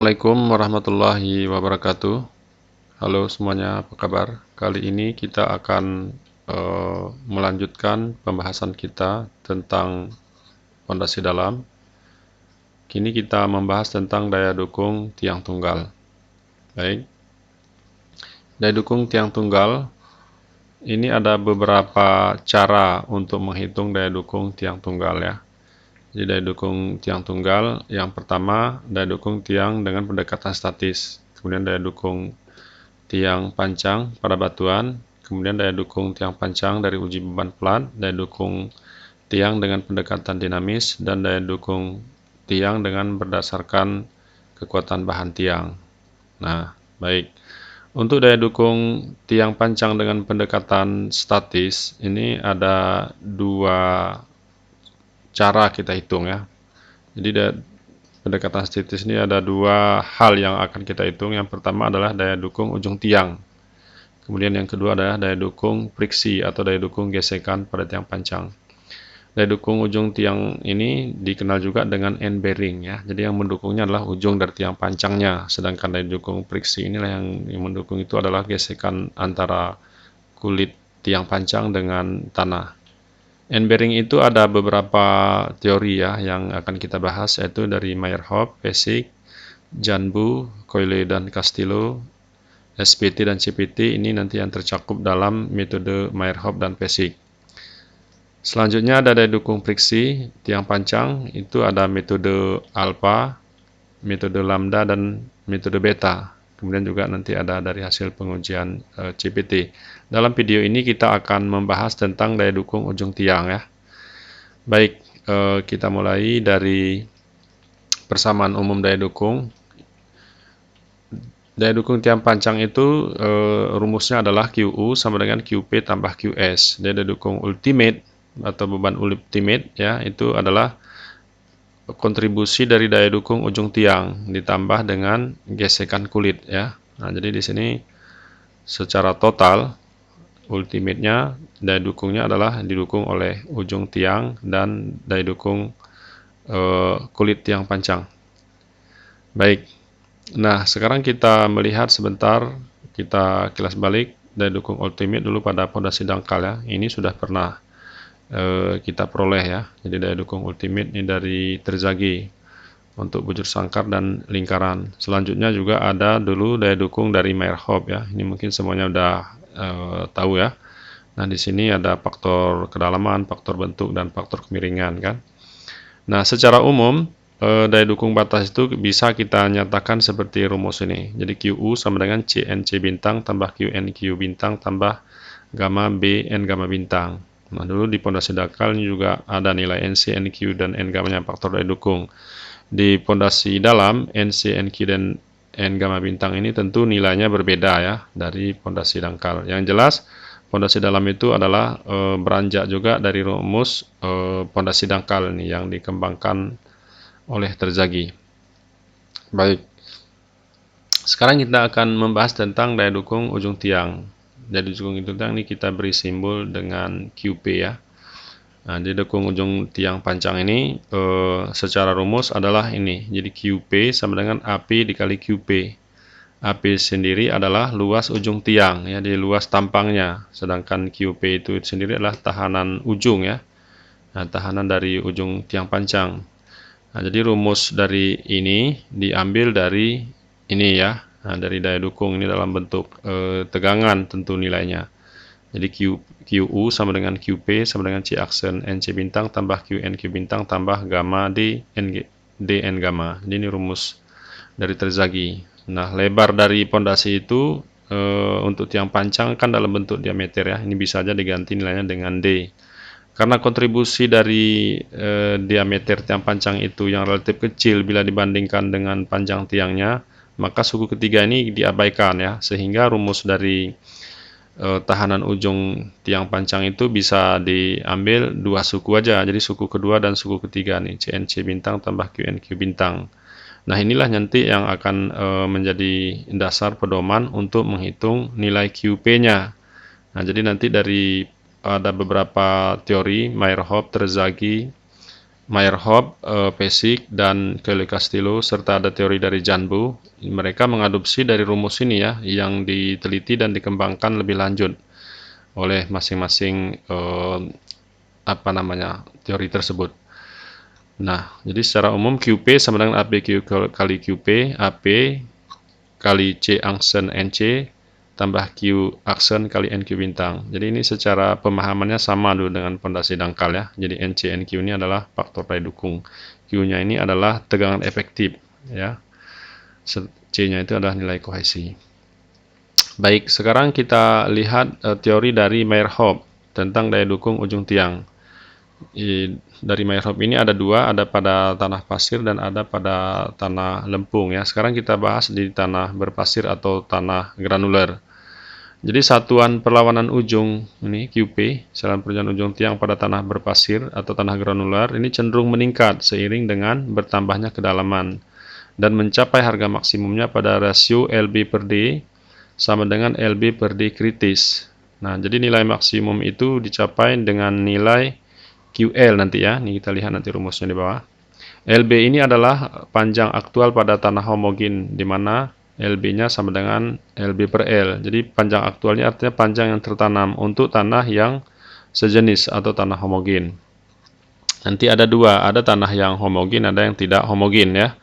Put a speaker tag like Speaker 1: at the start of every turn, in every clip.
Speaker 1: Assalamualaikum warahmatullahi wabarakatuh. Halo semuanya, apa kabar? Kali ini kita akan melanjutkan pembahasan kita tentang fondasi dalam. Kini kita membahas tentang daya dukung tiang tunggal. Baik, daya dukung tiang tunggal ini ada beberapa cara untuk menghitung daya dukung tiang tunggal ya. Jadi daya dukung tiang tunggal yang pertama daya dukung tiang dengan pendekatan statis. Kemudian daya dukung tiang pancang pada batuan, kemudian daya dukung tiang pancang dari uji beban plat, daya dukung tiang dengan pendekatan dinamis, dan daya dukung tiang dengan berdasarkan kekuatan bahan tiang. Nah, baik. Untuk daya dukung tiang pancang dengan pendekatan statis, ini ada dua cara kita hitung ya. Jadi pendekatan statis ini ada dua hal yang akan kita hitung. Yang pertama adalah daya dukung ujung tiang. Kemudian yang kedua adalah daya dukung friksi atau daya dukung gesekan pada tiang pancang. Daya dukung ujung tiang ini dikenal juga dengan end bearing ya. Jadi yang mendukungnya adalah ujung dari tiang pancangnya. Sedangkan daya dukung friksi inilah yang mendukung itu adalah gesekan antara kulit tiang pancang dengan tanah. End bearing itu ada beberapa teori ya yang akan kita bahas, yaitu dari Meyerhof, Pesik, Janbu, Coyle dan Castillo, SPT dan CPT. Ini nanti yang tercakup dalam metode Meyerhof dan Pesik. Selanjutnya ada daya dukung friksi tiang pancang, itu ada metode alpha, metode lambda, dan metode beta. Kemudian juga nanti ada dari hasil pengujian CPT. Dalam video ini kita akan membahas tentang daya dukung ujung tiang ya. Baik, kita mulai dari persamaan umum daya dukung. Daya dukung tiang pancang itu rumusnya adalah QU sama dengan QP tambah QS. Daya dukung ultimate atau beban ultimate ya, itu adalah kontribusi dari daya dukung ujung tiang ditambah dengan gesekan kulit ya. Nah, jadi di sini secara total ultimate-nya daya dukungnya adalah didukung oleh ujung tiang dan daya dukung kulit tiang pancang. Baik. Nah, sekarang kita melihat sebentar, kita kilas balik daya dukung ultimate dulu pada pondasi dangkal ya. Ini sudah pernah kita peroleh ya. Jadi daya dukung ultimate ini dari terzagi untuk bujur sangkar dan lingkaran. Selanjutnya juga ada dulu daya dukung dari Meyerhof ya. Ini mungkin semuanya udah tahu ya. Nah, di sini ada faktor kedalaman, faktor bentuk, dan faktor kemiringan kan. Nah, secara umum daya dukung batas itu bisa kita nyatakan seperti rumus ini. Jadi QU sama dengan CNC bintang tambah QNQ bintang tambah gamma B N gamma bintang. Nah, dulu di pondasi dangkal ini juga ada nilai NC, NQ, dan N gamma faktor daya dukung. Di pondasi dalam, NC, NQ, dan N gamma bintang ini tentu nilainya berbeda ya dari pondasi dangkal. Yang jelas, pondasi dalam itu adalah beranjak juga dari rumus pondasi dangkal ini yang dikembangkan oleh terzagi. Baik, sekarang kita akan membahas tentang daya dukung ujung tiang. Daya dukung ujung tiang ini kita beri simbol dengan QP ya. Nah, di dukung ujung tiang pancang ini secara rumus adalah ini. Jadi QP sama dengan AP dikali QP. AP sendiri adalah luas ujung tiang ya, di luas tampangnya. Sedangkan QP itu sendiri adalah tahanan ujung ya. Nah, tahanan dari ujung tiang pancang. Nah, jadi rumus dari ini diambil dari ini ya. Nah, dari daya dukung ini dalam bentuk tegangan tentu nilainya. Jadi QU sama dengan QP sama dengan C aksen NC bintang tambah QNQ bintang tambah gamma DN gamma. Jadi ini rumus dari terzagi. Nah, lebar dari pondasi itu untuk tiang pancang kan dalam bentuk diameter ya. Ini bisa saja diganti nilainya dengan D. Karena kontribusi dari diameter tiang pancang itu yang relatif kecil bila dibandingkan dengan panjang tiangnya, maka suku ketiga ini diabaikan ya, sehingga rumus dari tahanan ujung tiang pancang itu bisa diambil dua suku aja. Jadi suku kedua dan suku ketiga nih, CNC bintang tambah QNQ bintang. Nah, inilah nanti yang akan menjadi dasar pedoman untuk menghitung nilai QP-nya. Nah, jadi nanti dari ada beberapa teori Meyerhof, terzagi, Meyerhoff, Pesik, dan Kelly Castillo, serta ada teori dari Janbu. Mereka mengadopsi dari rumus ini ya, yang diteliti dan dikembangkan lebih lanjut oleh masing-masing teori tersebut. Nah, jadi secara umum QP sama dengan APQ kali QP, AP kali C aksen NC tambah Q aksen kali NQ bintang. Jadi ini secara pemahamannya sama dulu dengan pondasi dangkal ya. Jadi NC NQ ini adalah faktor daya dukung. Q-nya ini adalah tegangan efektif ya. C-nya itu adalah nilai kohesi. Baik, sekarang kita lihat teori dari Meyerhoff tentang daya dukung ujung tiang. Dari Meyerhoff ini ada dua, ada pada tanah pasir dan ada pada tanah lempung ya. Sekarang kita bahas di tanah berpasir atau tanah granuler. Jadi satuan perlawanan ujung ini QP, satuan perlawanan ujung tiang pada tanah berpasir atau tanah granuler ini cenderung meningkat seiring dengan bertambahnya kedalaman dan mencapai harga maksimumnya pada rasio LB per D sama dengan LB per D kritis. Nah, jadi nilai maksimum itu dicapai dengan nilai QL nanti ya. Ini kita lihat nanti rumusnya di bawah. LB ini adalah panjang aktual pada tanah homogen, di mana LB-nya sama dengan LB per L. Jadi panjang aktualnya artinya panjang yang tertanam untuk tanah yang sejenis atau tanah homogen. Nanti ada dua, ada tanah yang homogen, ada yang tidak homogen ya.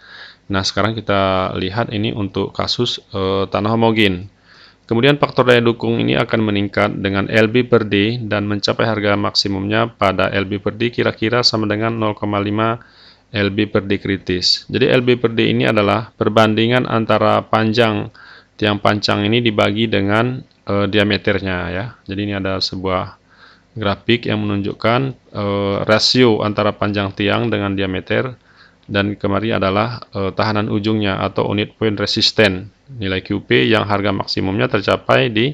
Speaker 1: Nah, sekarang kita lihat ini untuk kasus tanah homogen. Kemudian faktor daya dukung ini akan meningkat dengan LB per D dan mencapai harga maksimumnya pada LB per D kira-kira sama dengan 0,5 LB per D kritis. Jadi LB per D ini adalah perbandingan antara panjang tiang pancang ini dibagi dengan diameternya ya. Jadi ini ada sebuah grafik yang menunjukkan rasio antara panjang tiang dengan diameter, dan kemari adalah tahanan ujungnya atau unit point resisten nilai QP yang harga maksimumnya tercapai di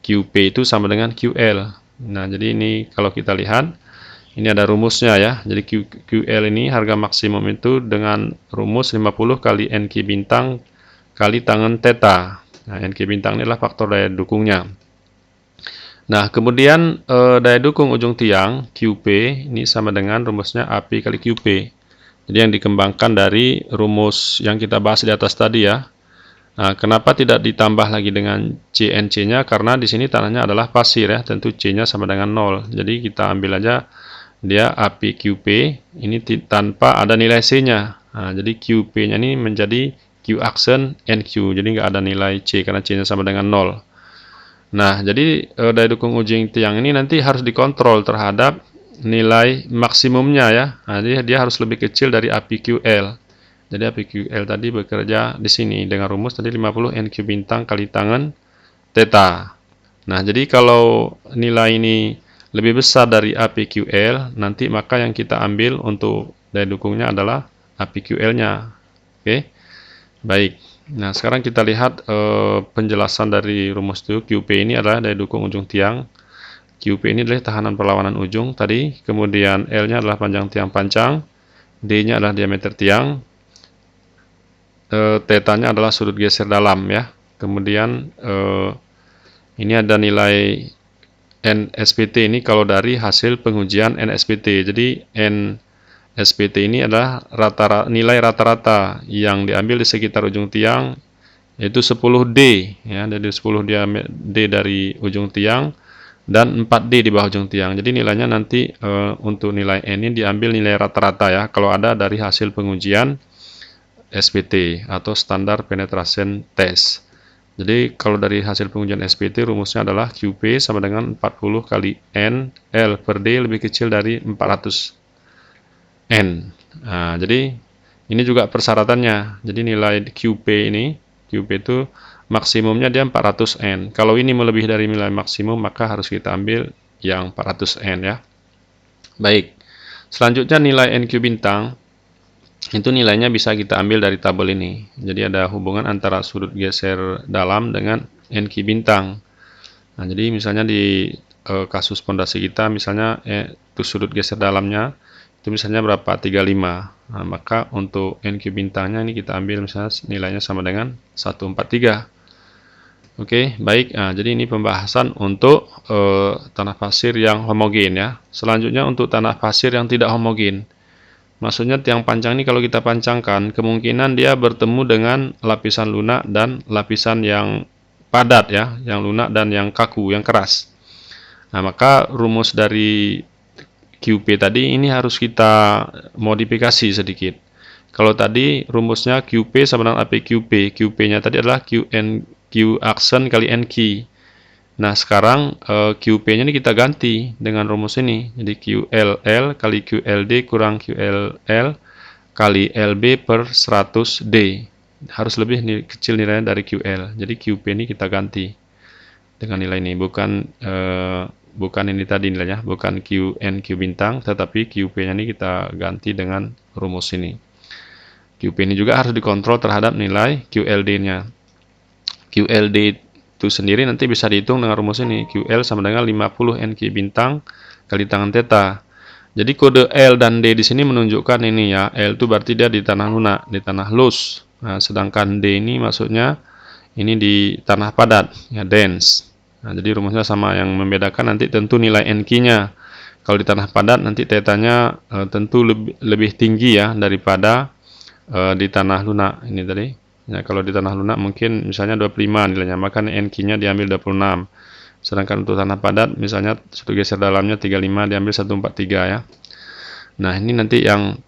Speaker 1: QP itu sama dengan QL. Nah, jadi ini kalau kita lihat ini ada rumusnya ya. Jadi QL ini harga maksimum itu dengan rumus 50 kali NQ bintang kali tangen theta. Nah, NQ bintang ini adalah faktor daya dukungnya. Nah, kemudian daya dukung ujung tiang QP ini sama dengan rumusnya AP kali QP. Jadi yang dikembangkan dari rumus yang kita bahas di atas tadi ya. Nah, kenapa tidak ditambah lagi dengan CNC-nya? Karena di sini tanahnya adalah pasir ya, tentu C-nya sama dengan 0. Jadi kita ambil aja dia APQP ini tanpa ada nilai C-nya. Nah, jadi QP-nya ini menjadi Q aksen NQ. Jadi nggak ada nilai C karena C-nya sama dengan 0. Nah, jadi daya dukung ujung tiang ini nanti harus dikontrol terhadap nilai maksimumnya ya. Nah, dia harus lebih kecil dari APQL. Jadi APQL tadi bekerja di sini dengan rumus tadi 50 NQ bintang kali tangen theta. Nah, jadi kalau nilai ini lebih besar dari APQL, nanti maka yang kita ambil untuk daya dukungnya adalah APQL-nya. Oke. Baik. Nah, sekarang kita lihat penjelasan dari rumus itu. QP ini adalah daya dukung ujung tiang. QP ini adalah tahanan perlawanan ujung tadi, kemudian L-nya adalah panjang tiang pancang, D-nya adalah diameter tiang, theta-nya adalah sudut geser dalam ya. Kemudian ini ada nilai NSPT ini kalau dari hasil pengujian NSPT. Jadi NSPT ini adalah nilai rata-rata yang diambil di sekitar ujung tiang, yaitu 10D ya, dari 10 D dari ujung tiang dan 4D di bawah ujung tiang. Jadi nilainya nanti untuk nilai N ini diambil nilai rata-rata ya, kalau ada dari hasil pengujian SPT atau standar penetration test. Jadi kalau dari hasil pengujian SPT rumusnya adalah QP sama dengan 40 kali N L per D lebih kecil dari 400 N. Nah, jadi ini juga persyaratannya. Jadi nilai QP itu maksimumnya dia 400 N. Kalau ini melebihi dari nilai maksimum, maka harus kita ambil yang 400 N ya. Baik. Selanjutnya nilai NQ bintang. Itu nilainya bisa kita ambil dari tabel ini. Jadi ada hubungan antara sudut geser dalam dengan NQ bintang. Nah, jadi misalnya di kasus pondasi kita, misalnya itu sudut geser dalamnya itu misalnya berapa? 35. Nah, maka untuk NQ bintangnya ini kita ambil misalnya nilainya sama dengan 143. Oke, baik. Nah, jadi ini pembahasan untuk tanah pasir yang homogen ya. Selanjutnya untuk tanah pasir yang tidak homogen. Maksudnya tiang panjang ini kalau kita pancangkan, kemungkinan dia bertemu dengan lapisan lunak dan lapisan yang padat ya, yang lunak dan yang kaku, yang keras. Nah, maka rumus dari QP tadi ini harus kita modifikasi sedikit. Kalau tadi rumusnya QP sama dengan APQP. QP-nya tadi adalah Q aksen kali N key. Nah, sekarang QP-nya ini kita ganti dengan rumus ini. Jadi QLL kali QLD kurang QLL kali LB per 100D. Harus lebih kecil nilainya dari QL. Jadi QP ini kita ganti dengan nilai ini. Bukan ini tadi nilainya, bukan QN Q bintang, tetapi QP-nya ini kita ganti dengan rumus ini. QP ini juga harus dikontrol terhadap nilai QLD-nya. QLD itu sendiri nanti bisa dihitung dengan rumus ini. QL sama dengan 50 NQ bintang kali tangan theta. Jadi kode L dan D di sini menunjukkan ini ya. L itu berarti dia di tanah lunak, di tanah loose. Nah, sedangkan D ini maksudnya ini di tanah padat, ya dense. Nah, jadi rumusnya sama. Yang membedakan nanti tentu nilai NQ-nya. Kalau di tanah padat nanti tetanya tentu lebih tinggi ya daripada di tanah lunak ini tadi. Ya, kalau di tanah lunak mungkin misalnya 25 nilainya, maka NQ-nya diambil 26. Sedangkan untuk tanah padat misalnya satu geser dalamnya 35 diambil 143 ya. Nah, ini nanti yang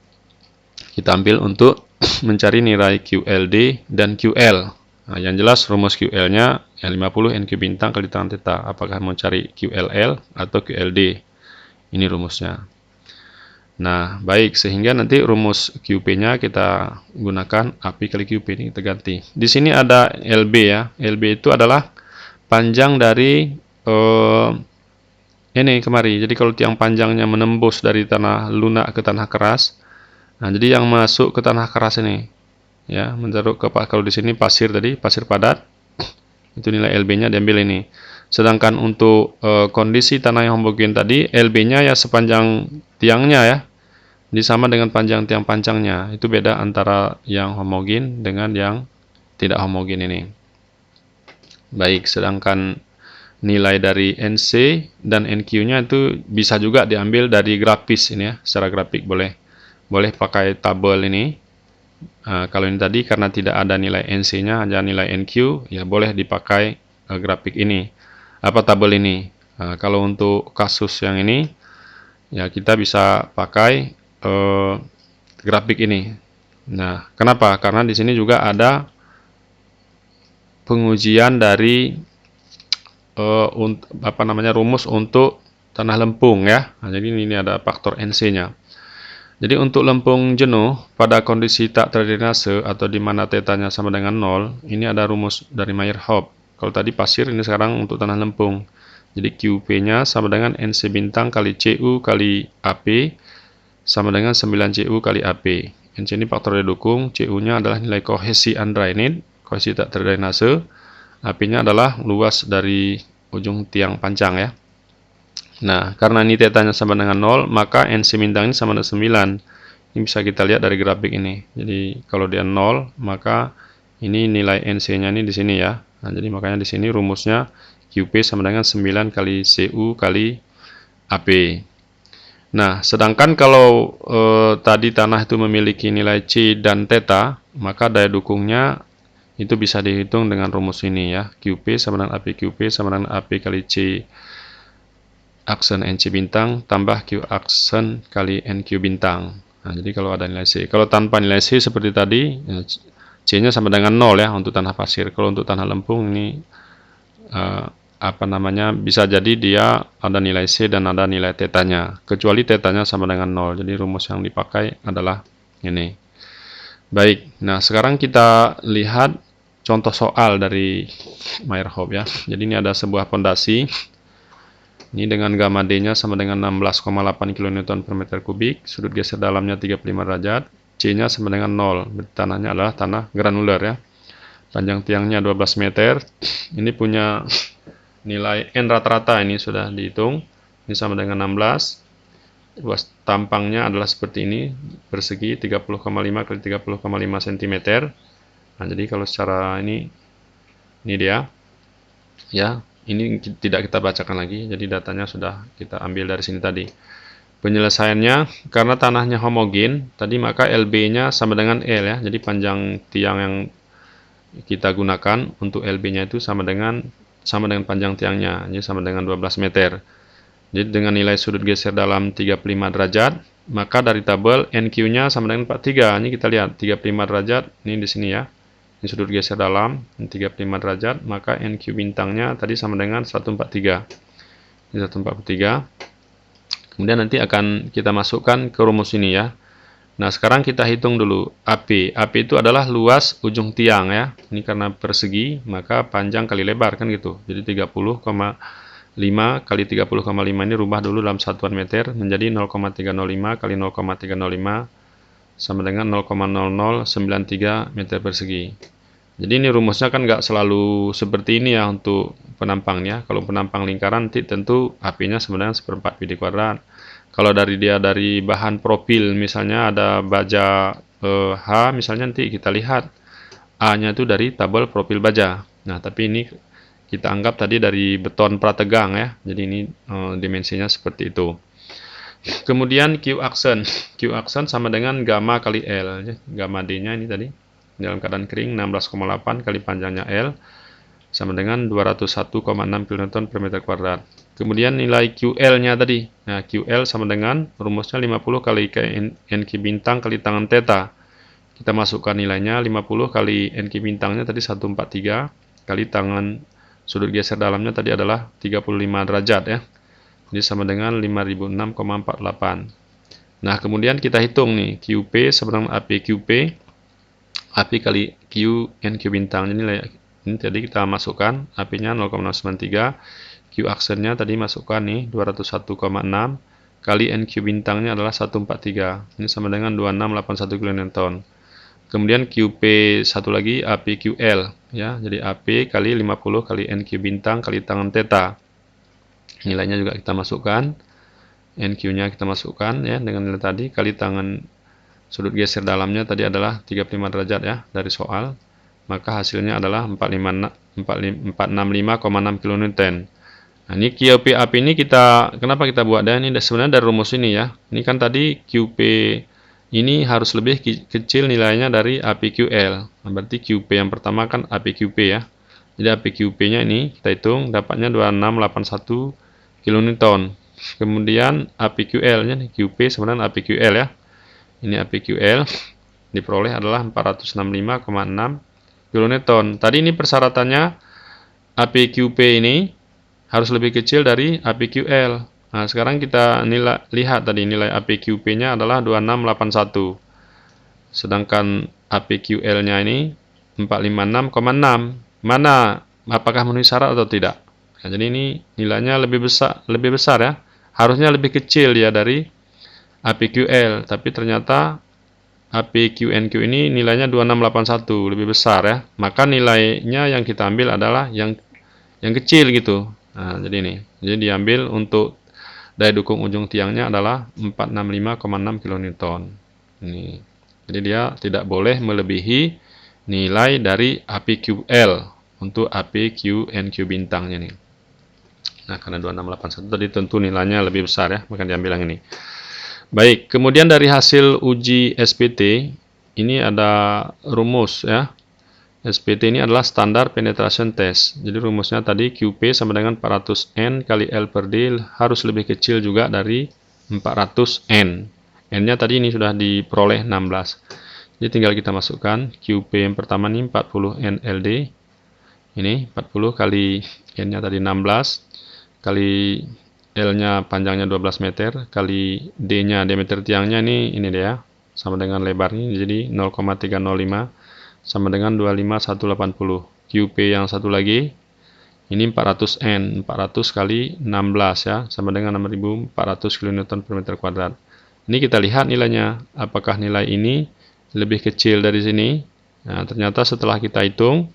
Speaker 1: kita ambil untuk mencari nilai QLD dan QL. Nah, yang jelas rumus QL-nya 50 NQ bintang kali tangan theta. Apakah mau cari QLL atau QLD? Ini rumusnya. Nah, baik, sehingga nanti rumus QP-nya kita gunakan API kali QP ini kita ganti. Di sini ada LB ya. LB itu adalah panjang dari ini kemari. Jadi kalau tiang panjangnya menembus dari tanah lunak ke tanah keras, nah jadi yang masuk ke tanah keras ini, ya, menjeruk ke kalau di sini pasir tadi, pasir padat, itu nilai LB-nya diambil ini. Sedangkan untuk kondisi tanah yang homogen tadi, LB-nya ya sepanjang tiangnya ya. Ini sama dengan panjang tiang panjangnya. Itu beda antara yang homogen dengan yang tidak homogen ini. Baik, sedangkan nilai dari NC dan NQ-nya itu bisa juga diambil dari grafis ini ya, secara grafik boleh. Boleh pakai tabel ini. Kalau ini tadi karena tidak ada nilai NC-nya, hanya nilai NQ, ya boleh dipakai grafik ini. Apa tabel ini? Kalau untuk kasus yang ini, ya kita bisa pakai grafik ini. Nah, kenapa? Karena di sini juga ada pengujian dari rumus untuk tanah lempung ya. Nah, jadi ini ada faktor NC-nya. Jadi untuk lempung jenuh pada kondisi tak terdrainase atau di mana tetanya sama dengan 0, ini ada rumus dari Meyerhof. Kalau tadi pasir, ini sekarang untuk tanah lempung. Jadi QP-nya sama dengan NC bintang kali CU kali AP sama dengan 9CU kali AP. NC ini faktor didukung, CU-nya adalah nilai kohesi undrained, kohesi tak terdrainase. AP-nya adalah luas dari ujung tiang panjang ya. Nah, karena ini tetanya sama dengan 0, maka NC bintang ini sama dengan 9. Ini bisa kita lihat dari grafik ini. Jadi, kalau dia 0, maka ini nilai NC-nya ini di sini ya. Nah, jadi makanya di sini rumusnya QP sama dengan 9 kali CU kali AP. Nah, sedangkan kalau tadi tanah itu memiliki nilai C dan theta, maka daya dukungnya itu bisa dihitung dengan rumus ini ya. QP sama dengan AP QP sama dengan AP kali C aksen NC bintang tambah Q aksen kali NQ bintang. Nah, jadi kalau ada nilai C. Kalau tanpa nilai C seperti tadi, ya, C-nya sama dengan 0 ya untuk tanah pasir. Kalau untuk tanah lempung ini bisa jadi dia ada nilai C dan ada nilai tetanya. Kecuali tetanya sama dengan 0. Jadi rumus yang dipakai adalah ini. Baik, nah sekarang kita lihat contoh soal dari Meyerhof ya. Jadi ini ada sebuah pondasi. Ini dengan gamma D-nya sama dengan 16,8 kN per meter kubik, sudut geser dalamnya 35 derajat, C-nya sama dengan 0. Tanahnya adalah tanah granuler ya. Panjang tiangnya 12 meter. Ini punya nilai N rata-rata ini sudah dihitung. Ini sama dengan 16. Luas tampangnya adalah seperti ini, persegi 30,5 kali 30,5 cm. Nah, jadi kalau secara ini dia. Ya, ini tidak kita bacakan lagi, jadi datanya sudah kita ambil dari sini tadi. Penyelesaiannya, karena tanahnya homogen tadi, maka LB-nya sama dengan L ya. Jadi panjang tiang yang kita gunakan untuk LB-nya itu sama dengan panjang tiangnya, jadi sama dengan 12 meter. Jadi dengan nilai sudut geser dalam 35 derajat, maka dari tabel NQ-nya sama dengan 43. Ini kita lihat 35 derajat, ini di sini ya. Ini sudut geser dalam 35 derajat, maka NQ bintangnya tadi sama dengan 143. Ini 143. Kemudian nanti akan kita masukkan ke rumus ini ya. Nah, sekarang kita hitung dulu AP. AP itu adalah luas ujung tiang ya. Ini karena persegi, maka panjang kali lebar kan gitu. Jadi 30,5 kali 30,5 ini rubah dulu dalam satuan meter menjadi 0,305 kali 0,305 sama dengan 0,0093 meter persegi. Jadi ini rumusnya kan nggak selalu seperti ini ya untuk penampangnya. Kalau penampang lingkaran nanti tentu AP-nya sebenarnya 1/4 pi kuadrat. Kalau dari bahan profil, misalnya ada baja H, misalnya nanti kita lihat A-nya itu dari tabel profil baja. Nah, tapi ini kita anggap tadi dari beton prategang ya. Jadi ini dimensinya seperti itu. Kemudian Q aksen. Q aksen sama dengan gamma kali L. Ya. Gamma D-nya ini tadi dalam keadaan kering 16,8 kali panjangnya L sama dengan 201,6 kN per meter kuadrat. Kemudian nilai QL-nya tadi. Nah, QL sama dengan rumusnya 50 kali NQ bintang kali tangan theta. Kita masukkan nilainya 50 kali NQ bintangnya tadi 143 kali tangan sudut geser dalamnya tadi adalah 35 derajat ya. Jadi sama dengan 5006,48. Nah, kemudian kita hitung nih QP sama dengan AP QP. AP kali Q NQ bintang ini tadi kita masukkan AP-nya 0,93, Q aksennya tadi masukkan nih 201,6 kali NQ bintangnya adalah 143. Ini sama dengan 2681 kN. Kemudian QP satu lagi AP QL ya. Jadi AP kali 50 kali NQ bintang kali tangan theta. Nilainya juga kita masukkan. NQ-nya kita masukkan ya dengan nilai tadi kali tangan sudut geser dalamnya tadi adalah 35 derajat ya dari soal, maka hasilnya adalah 465,6 kN. Nah, ini QP AP ini kenapa kita buat ini sebenarnya dari rumus ini ya. Ini kan tadi QP ini harus lebih kecil nilainya dari APQL. Nah, berarti QP yang pertama kan APQP ya. Jadi APQP-nya ini kita hitung dapatnya 2681 kN. Kemudian APQL-nya QP sebenarnya APQL ya. Ini APQL diperoleh adalah 465,6 kN. Tadi ini persyaratannya APQP ini harus lebih kecil dari APQL. Nah, sekarang kita lihat tadi nilai APQP-nya adalah 2681. Sedangkan APQL-nya ini 456,6. Mana apakah memenuhi syarat atau tidak? Nah, jadi ini nilainya lebih besar ya. Harusnya lebih kecil ya dari APQL, tapi ternyata APQNQ ini nilainya 2681, lebih besar ya. Maka nilainya yang kita ambil adalah yang kecil gitu. Nah, jadi ini. Jadi diambil untuk daya dukung ujung tiangnya adalah 465,6 kN. Ini. Jadi dia tidak boleh melebihi nilai dari APQL untuk APQNQ bintangnya nih. Nah, karena 2681 tadi tentu nilainya lebih besar ya, maka diambil yang ini. Baik, kemudian dari hasil uji SPT, ini ada rumus ya. SPT ini adalah standar penetration test. Jadi rumusnya tadi QP sama dengan 400N kali L per D harus lebih kecil juga dari 400N. N-nya tadi ini sudah diperoleh 16. Jadi tinggal kita masukkan QP yang pertama ini 40N LD. Ini 40 kali N-nya tadi 16 kali L-nya panjangnya 12 meter kali D-nya diameter tiangnya ini dia sama dengan lebarnya jadi 0,305 sama dengan 25180. QP yang satu lagi ini 400N, 400 kali 16 ya sama dengan 6400 kN per meter kuadrat. Ini kita lihat nilainya, apakah nilai ini lebih kecil dari sini. Nah, ternyata setelah kita hitung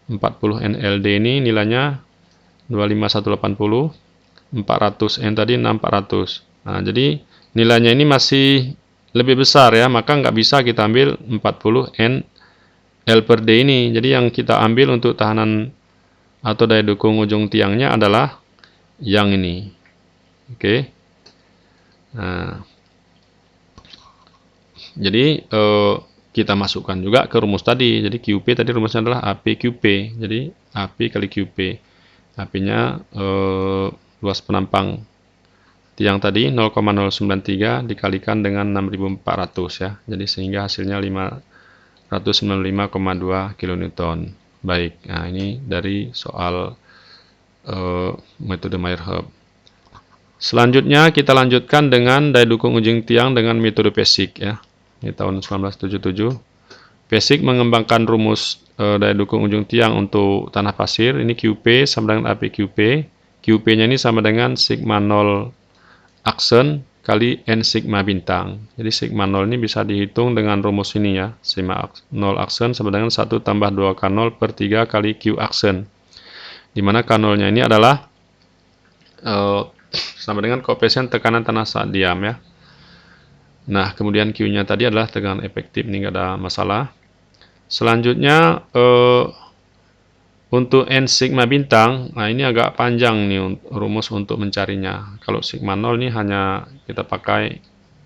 Speaker 1: 40 NLD ini nilainya 25180, 400 N tadi 6400. Nah, jadi nilainya ini masih lebih besar ya, maka nggak bisa kita ambil 40 N L per D ini. Jadi yang kita ambil untuk tahanan atau daya dukung ujung tiangnya adalah yang ini. Oke. Nah, jadi kita masukkan juga ke rumus tadi. Jadi QP tadi rumusnya adalah AP QP. Jadi AP kali QP. AP-nya luas penampang tiang tadi 0,093 dikalikan dengan 6.400 ya. Jadi sehingga hasilnya 595,2 kilonewton. Baik. Nah, ini dari soal metode Mayer-Hub. Selanjutnya kita lanjutkan dengan daya dukung ujung tiang dengan metode Pesik ya. Ini tahun 1977. Pesik mengembangkan rumus daya dukung ujung tiang untuk tanah pasir. Ini QP sama dengan AP QP. QP-nya ini sama dengan sigma 0 aksen kali N sigma bintang. Jadi sigma 0 ini bisa dihitung dengan rumus ini ya. Sigma 0 aksen sama dengan 1 tambah 2 K0 per 3 kali Q aksen. Dimana K0-nya ini adalah sama dengan koefisien tekanan tanah saat diam ya. Nah, kemudian Q-nya tadi adalah tekanan efektif, ini nggak ada masalah. Selanjutnya untuk N sigma bintang, nah ini agak panjang nih rumus untuk mencarinya. Kalau sigma 0 ini hanya kita pakai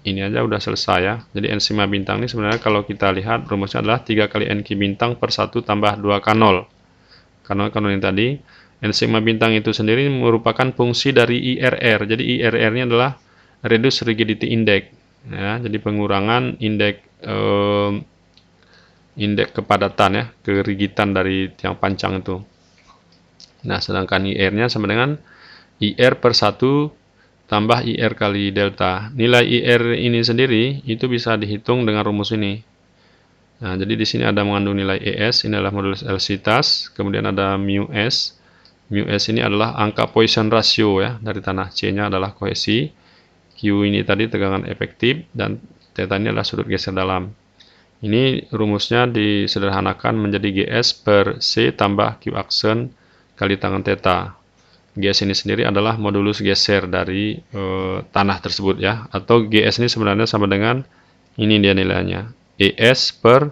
Speaker 1: ini aja udah selesai ya. Jadi N sigma bintang ini sebenarnya kalau kita lihat rumusnya adalah 3 kali N Q bintang per 1 tambah 2 K0. K0 ini tadi. N sigma bintang itu sendiri merupakan fungsi dari IRR. Jadi IRR-nya adalah Reduced Rigidity Index. Ya, jadi pengurangan indeks kepadatan ya, kerigidan dari tiang pancang itu. Nah, sedangkan IR-nya sama dengan IR per 1 tambah IR kali delta. Nilai IR ini sendiri itu bisa dihitung dengan rumus ini. Nah, jadi di sini ada mengandung nilai ES, ini adalah modulus elastisitas, kemudian ada mu S. Mu S ini adalah angka Poisson ratio ya dari tanah. C-nya adalah kohesi. Q ini tadi tegangan efektif dan theta ini adalah sudut geser dalam. Ini rumusnya disederhanakan menjadi GS per C tambah Q aksen kali tangan theta. GS ini sendiri adalah modulus geser dari tanah tersebut ya. Atau GS ini sebenarnya sama dengan ini dia nilainya. ES per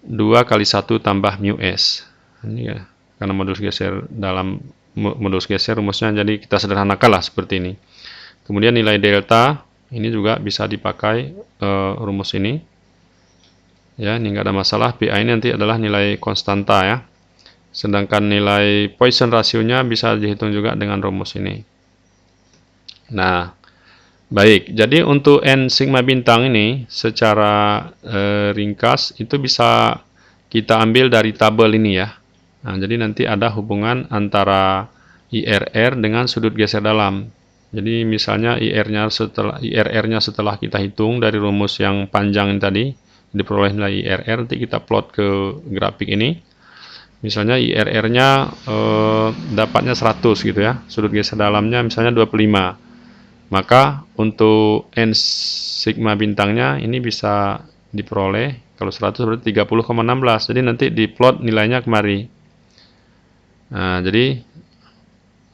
Speaker 1: 2 kali 1 tambah mu S. Ini ya. Karena modulus geser dalam modulus geser rumusnya jadi kita sederhanakanlah seperti ini. Kemudian nilai delta ini juga bisa dipakai rumus ini. Ya, ini nggak ada masalah. PA ini nanti adalah nilai konstanta ya. Sedangkan nilai Poisson rasionya bisa dihitung juga dengan rumus ini. Nah, baik. Jadi untuk N sigma bintang ini secara ringkas itu bisa kita ambil dari tabel ini ya. Nah, jadi nanti ada hubungan antara IRR dengan sudut geser dalam. Jadi misalnya IRR-nya setelah kita hitung dari rumus yang panjang ini tadi, diperoleh nilai IRR, nanti kita plot ke grafik ini. Misalnya IRR-nya dapatnya 100 gitu ya, sudut geser dalamnya misalnya 25. Maka untuk N sigma bintangnya ini bisa diperoleh, kalau 100 berarti 30,16. Jadi nanti diplot nilainya kemari. Nah, jadi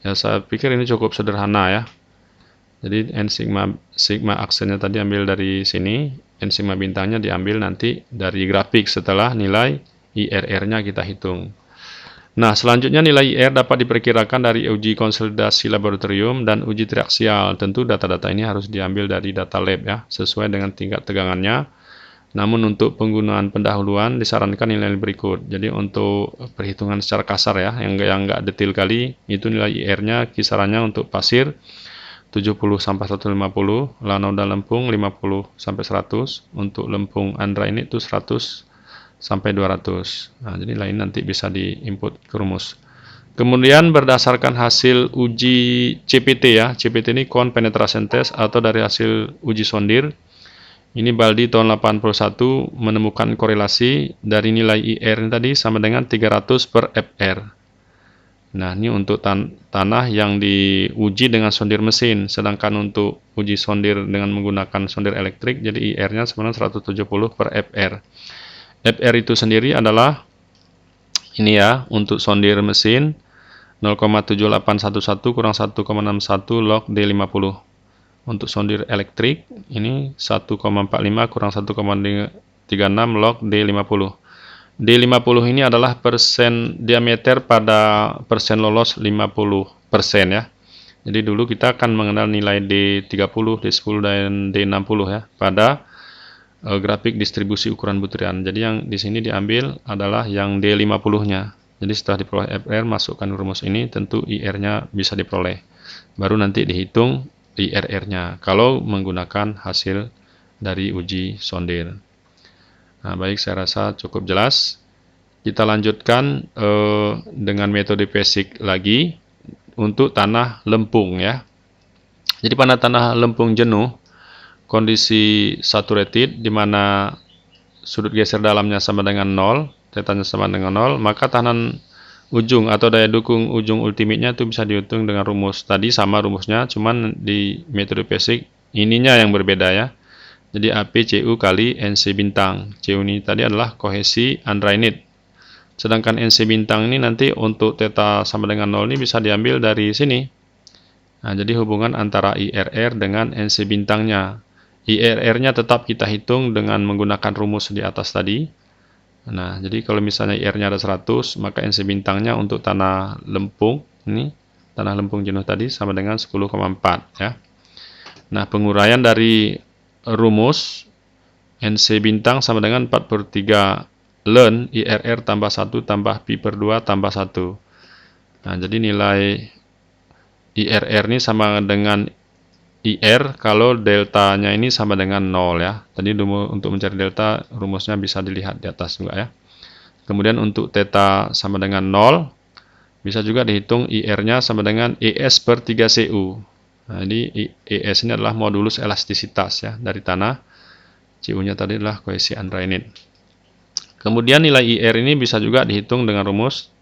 Speaker 1: ya saya pikir ini cukup sederhana ya. Jadi N sigma aksennya tadi ambil dari sini, N sigma bintangnya diambil nanti dari grafik setelah nilai IRR-nya kita hitung. Nah, selanjutnya nilai IR dapat diperkirakan dari uji konsolidasi laboratorium dan uji triaksial. Tentu data-data ini harus diambil dari data lab ya, sesuai dengan tingkat tegangannya. Namun untuk penggunaan pendahuluan disarankan nilai berikut. Jadi untuk perhitungan secara kasar ya, yang nggak detail kali, itu nilai IR-nya kisarannya untuk pasir 70 sampai 150, lanoda lempung 50 sampai 100, untuk lempung andrainit itu 100 sampai 200. Nah, jadi lain nanti bisa diinput ke rumus. Kemudian berdasarkan hasil uji CPT ya, CPT ini Count Penetration Test atau dari hasil uji sondir. Ini Baldi tahun 81 menemukan korelasi dari nilai IR ini tadi sama dengan 300 per FR. Nah, ini untuk tanah yang diuji dengan sondir mesin, sedangkan untuk uji sondir dengan menggunakan sondir elektrik, jadi IR-nya sebenarnya 170 per FR. FR itu sendiri adalah ini ya, untuk sondir mesin 0,7811 kurang 1,61 log D50. Untuk sondir elektrik ini 1,45 kurang 1,36 log D50. D50 ini adalah persen diameter pada persen lolos 50% ya. Jadi dulu kita akan mengenal nilai D30, D10, dan D60 ya pada grafik distribusi ukuran butiran. Jadi yang di sini diambil adalah yang D50-nya. Jadi setelah diperoleh FR, masukkan rumus ini, tentu IR-nya bisa diperoleh. Baru nanti dihitung IRR-nya kalau menggunakan hasil dari uji sondir. Nah, baik, saya rasa cukup jelas. Kita lanjutkan dengan metode basic lagi untuk tanah lempung ya. Jadi pada tanah lempung jenuh, kondisi saturated di mana sudut geser dalamnya sama dengan 0, tetanya sama dengan 0, maka tahanan ujung atau daya dukung ujung ultimate-nya itu bisa dihitung dengan rumus tadi, sama rumusnya, cuman di metode basic ininya yang berbeda ya. Jadi AP CU kali NC bintang. CU ini tadi adalah kohesi undrained. Sedangkan NC bintang ini nanti untuk theta sama dengan 0 ini bisa diambil dari sini. Nah, jadi hubungan antara IRR dengan NC bintangnya. IRR-nya tetap kita hitung dengan menggunakan rumus di atas tadi. Nah, jadi kalau misalnya IR-nya ada 100, maka NC bintangnya untuk tanah lempung, ini tanah lempung jenuh tadi sama dengan 10,4 ya. Nah, penguraian dari rumus NC bintang sama dengan 4/3 ln IRR tambah 1 tambah pi per 2 tambah 1. Nah, jadi nilai IRR ini sama dengan IR kalau deltanya ini sama dengan 0 ya. Tadi untuk mencari delta rumusnya bisa dilihat di atas juga ya. Kemudian untuk theta sama dengan 0, bisa juga dihitung IR-nya sama dengan ES per 3CU. Nah, jadi ES ini adalah modulus elastisitas ya dari tanah. CU-nya tadi adalah kohesi undrained. Kemudian nilai IR ini bisa juga dihitung dengan rumus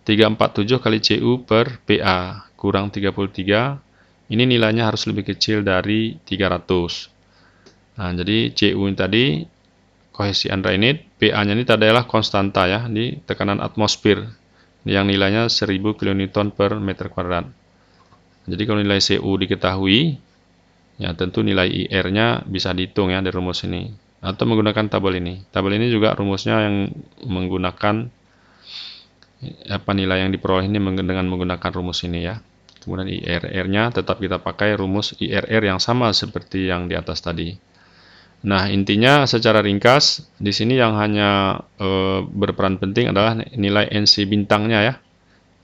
Speaker 1: 347 kali CU per PA kurang 33. Ini nilainya harus lebih kecil dari 300. Nah, jadi CU ini tadi kohesi undrained, PA-nya ini tadi adalah konstanta ya, di tekanan atmosfer yang nilainya 1000 kN per meter kuadrat. Jadi kalau nilai CU diketahui, ya tentu nilai IR-nya bisa dihitung ya dari rumus ini. Atau menggunakan tabel ini. Tabel ini juga rumusnya yang menggunakan apa nilai yang diperoleh ini dengan menggunakan rumus ini ya. Kemudian IRR-nya tetap kita pakai rumus IRR yang sama seperti yang di atas tadi. Nah, intinya secara ringkas di sini yang hanya berperan penting adalah nilai NC bintangnya ya.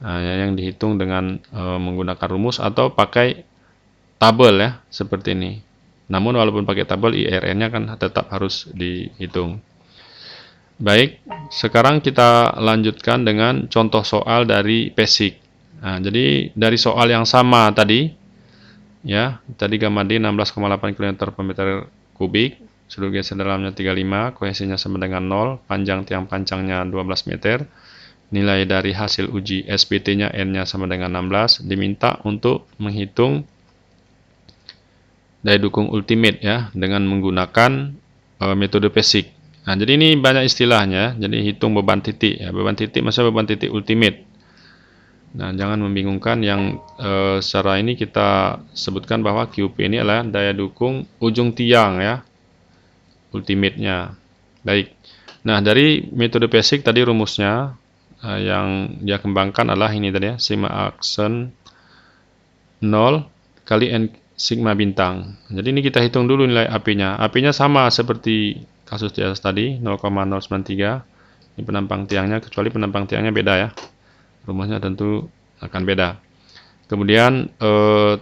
Speaker 1: Nah, yang dihitung dengan menggunakan rumus atau pakai tabel ya, seperti ini. Namun walaupun pakai tabel, IRR-nya kan tetap harus dihitung. Baik, sekarang kita lanjutkan dengan contoh soal dari basic. Nah, jadi dari soal yang sama tadi, ya, tadi gamma D 16,8 kN per meter kubik, sudut geser dalamnya 35, kohesinya sama dengan 0, panjang tiang pancangnya 12 meter, nilai dari hasil uji SPT-nya N-nya sama dengan 16, diminta untuk menghitung daya dukung ultimate ya, dengan menggunakan metode basic. Nah, jadi ini banyak istilahnya. Jadi hitung beban titik ya. Beban titik maksudnya beban titik ultimate. Nah, jangan membingungkan yang secara ini kita sebutkan bahwa QP ini adalah daya dukung ujung tiang ya. Ultimate-nya. Baik. Nah, dari metode basic tadi rumusnya yang dia kembangkan adalah ini tadi ya, sigma aksen 0 kali N sigma bintang. Jadi ini kita hitung dulu nilai AP-nya. AP-nya sama seperti kasus di atas tadi, 0,093. Ini penampang tiangnya, kecuali penampang tiangnya beda ya. Rumusnya tentu akan beda. Kemudian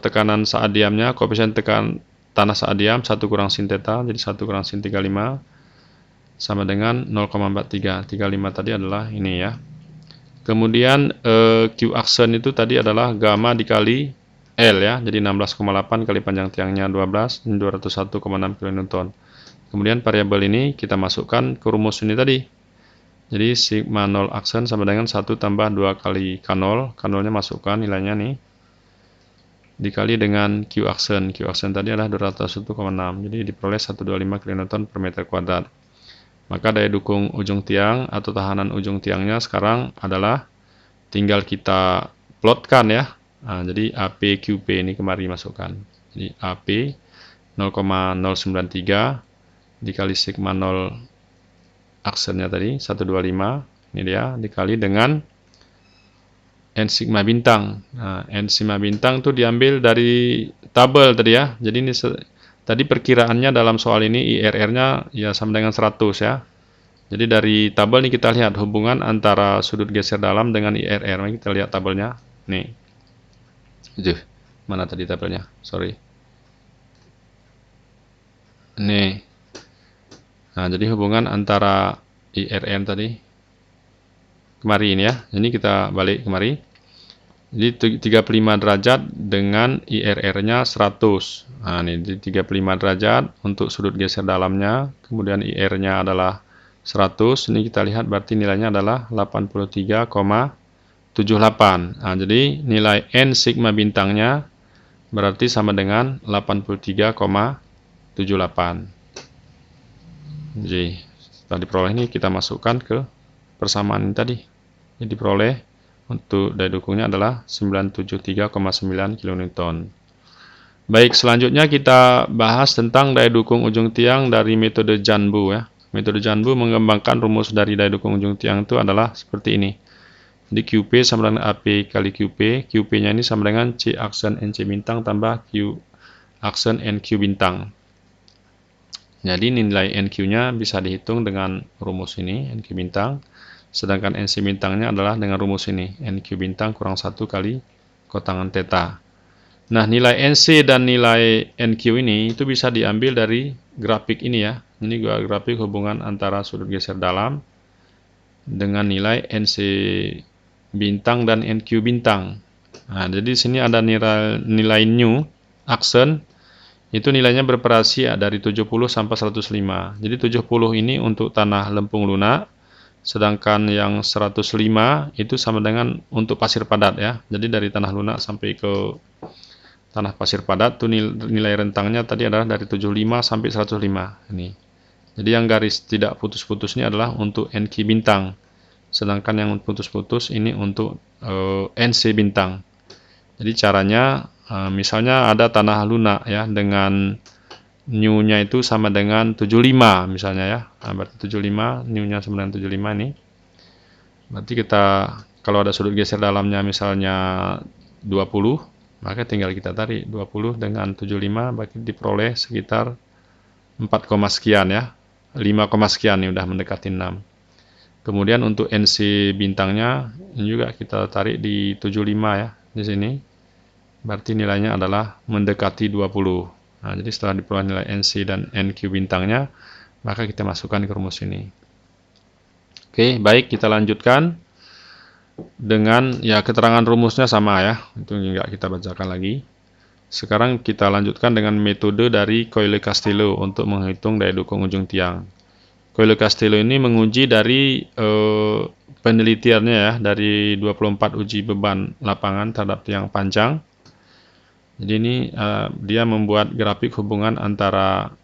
Speaker 1: tekanan saat diamnya, koefisien tekan tanah saat diam 1 kurang sin theta, jadi 1 kurang sin 35 sama dengan 0,43. 35 tadi adalah ini ya. Kemudian Q aksen itu tadi adalah gamma dikali L ya, jadi 16,8 kali panjang tiangnya 12, ini 201,6 kN. Kemudian variabel ini kita masukkan ke rumus ini tadi. Jadi sigma 0 aksen sama dengan 1 tambah 2 kali K0, K0-nya masukkan nilainya nih, dikali dengan Q aksen. Q aksen tadi adalah 201,6, jadi diperoleh 125 kN per meter kuadrat. Maka daya dukung ujung tiang atau tahanan ujung tiangnya sekarang adalah tinggal kita plotkan ya. Nah, jadi AP QP ini kemari masukkan. Jadi AP 0,093 dikali sigma 0 aksennya tadi 125, ini dia, dikali dengan N sigma bintang. Nah, N sigma bintang itu diambil dari tabel tadi ya. Jadi ini tadi perkiraannya dalam soal ini IRR-nya ya sama dengan 100 ya. Jadi dari tabel ini kita lihat hubungan antara sudut geser dalam dengan IRR. Mari kita lihat tabelnya. Nih. Mana tadi tabelnya? Sorry. Nih. Nah, jadi hubungan antara IRR tadi kemari ini ya. Ini kita balik kemari. Jadi 35 derajat dengan IRR-nya 100. Nah, ini di 35 derajat untuk sudut geser dalamnya, kemudian IR-nya adalah 100. Ini kita lihat berarti nilainya adalah 83,78. Nah, jadi nilai N sigma bintangnya berarti sama dengan 83,78. Jadi, setelah diperoleh ini kita masukkan ke persamaan ini tadi. Ini diperoleh untuk daya dukungnya adalah 973,9 kN. Baik, selanjutnya kita bahas tentang daya dukung ujung tiang dari metode Janbu ya. Metode Janbu mengembangkan rumus dari daya dukung ujung tiang itu adalah seperti ini. Jadi QP sama dengan AP kali QP. QP-nya ini sama dengan C aksen NC bintang tambah Q aksen NQ bintang. Jadi nilai NQ-nya bisa dihitung dengan rumus ini, NQ bintang. Sedangkan NC bintangnya adalah dengan rumus ini, NQ bintang kurang 1 kali kotangan theta. Nah, nilai NC dan nilai NQ ini itu bisa diambil dari grafik ini ya. Ini grafik hubungan antara sudut geser dalam dengan nilai NC bintang dan NQ bintang. Nah, jadi di sini ada nilai new aksen. Itu nilainya bervariasi ya, dari 70 sampai 105. Jadi 70 ini untuk tanah lempung lunak, sedangkan yang 105 itu sama dengan untuk pasir padat ya. Jadi dari tanah lunak sampai ke tanah pasir padat tuh nilai rentangnya tadi adalah dari 75 sampai 105 ini. Jadi yang garis tidak putus-putus ini adalah untuk NQ bintang. Sedangkan yang putus-putus ini untuk NC bintang. Jadi caranya misalnya ada tanah lunak ya dengan new-nya itu sama dengan 75 misalnya ya. Nah, berarti 75 new-nya sama dengan 75 ini. Berarti kita kalau ada sudut geser dalamnya misalnya 20, maka tinggal kita tarik 20 dengan 75 berarti diperoleh sekitar 4, sekian ya. 5, sekian nih udah mendekati 6. Kemudian untuk NC bintangnya ini juga kita tarik di 75 ya di sini. Berarti nilainya adalah mendekati 20. Nah, jadi setelah diperoleh nilai NC dan NQ bintangnya, maka kita masukkan ke rumus ini. Oke, baik, kita lanjutkan dengan ya keterangan rumusnya sama ya. Itu enggak kita bacakan lagi. Sekarang kita lanjutkan dengan metode dari Coyle-Castillo untuk menghitung daya dukung ujung tiang. Coyle-Castillo ini menguji dari penelitiannya ya, dari 24 uji beban lapangan terhadap tiang panjang. Jadi ini dia membuat grafik hubungan antara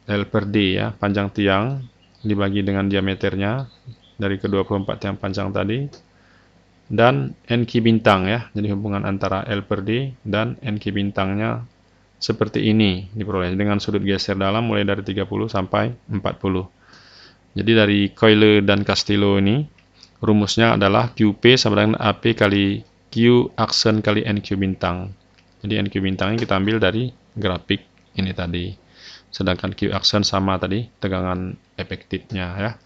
Speaker 1: L per D ya, panjang tiang dibagi dengan diameternya dari ke-24 tiang panjang tadi, dan NQ bintang ya. Jadi hubungan antara L per D dan NQ bintangnya seperti ini diperoleh dengan sudut geser dalam mulai dari 30 sampai 40. Jadi dari Coyle dan Castillo ini rumusnya adalah QP sama dengan AP kali Q aksen kali NQ bintang. Jadi NQ bintangnya kita ambil dari grafik ini tadi. Sedangkan Q aksen sama tadi tegangan efektifnya ya.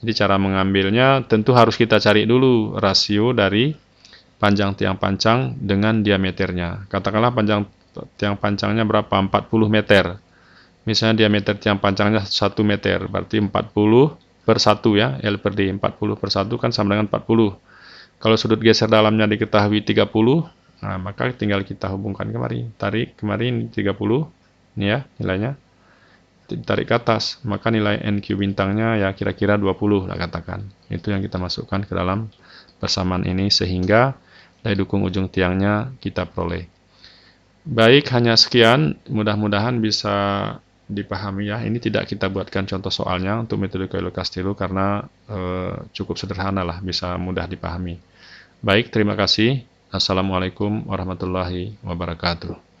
Speaker 1: Jadi cara mengambilnya tentu harus kita cari dulu rasio dari panjang tiang panjang dengan diameternya. Katakanlah panjang tiang panjangnya berapa? 40 meter. Misalnya diameter tiang panjangnya 1 meter. Berarti 40 per 1 ya. L per D. 40 per 1 kan sama dengan 40. Kalau sudut geser dalamnya diketahui 30. Nah, maka tinggal kita hubungkan kemari. Tarik kemarin 30. Ini ya nilainya. Tarik ke atas. Maka nilai NQ bintangnya ya kira-kira 20 lah katakan. Itu yang kita masukkan ke dalam persamaan ini sehingga daya dukung ujung tiangnya kita peroleh. Baik, hanya sekian. Mudah-mudahan bisa dipahami ya. Ini tidak kita buatkan contoh soalnya untuk metode Coyle-Castillo karena cukup sederhana lah, bisa mudah dipahami. Baik, terima kasih. Assalamualaikum warahmatullahi wabarakatuh.